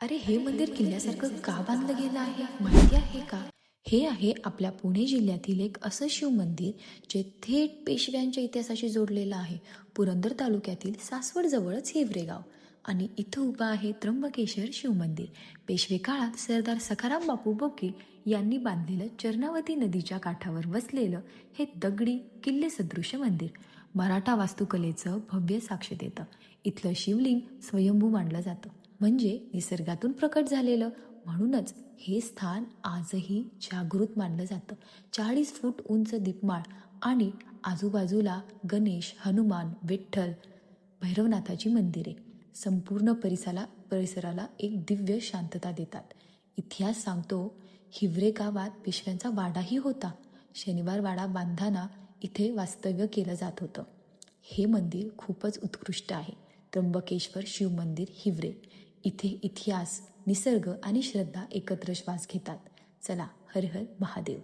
अरे हे मंदिर किल्ल्यासारखं का बांधलं गेलं आहे माहिती आहे का? हे आहे आपल्या पुणे जिल्ह्यातील एक असं शिव मंदिर जे थेट पेशव्यांच्या इतिहासाशी जोडलेलं आहे. पुरंदर तालुक्यातील सासवड जवळच हिवरे गाव आणि इथं उभं आहे त्र्यंबकेश्वर शिव मंदिर. पेशवे काळात सरदार सखाराम बापू बोके यांनी बांधलेलं चरणावती नदीच्या काठावर वसलेलं हे दगडी किल्ले सदृश मंदिर मराठा वास्तुकलेचं भव्य साक्ष देतं. इथलं शिवलिंग स्वयंभू मानलं जातं, म्हणजे निसर्गातून प्रकट झालेलं. म्हणूनच हे स्थान आजही जागृत मानलं जातं. 40 फूट उंच दीपमाळ आणि आजूबाजूला गणेश, हनुमान, विठ्ठल, भैरवनाथाची मंदिरे संपूर्ण परिसराला एक दिव्य शांतता देतात. इतिहास सांगतो, हिवरे गावात पेशव्यांचा वाडाही होता. शनिवार वाडा बांधताना इथे वास्तव्य केलं जात होतं. हे मंदिर खूपच उत्कृष्ट आहे. त्र्यंबकेश्वर शिव मंदिर हिवरे. इथे इतिहास, निसर्ग आणि श्रद्धा एकत्र श्वास घेतात. चला, हर हर महादेव.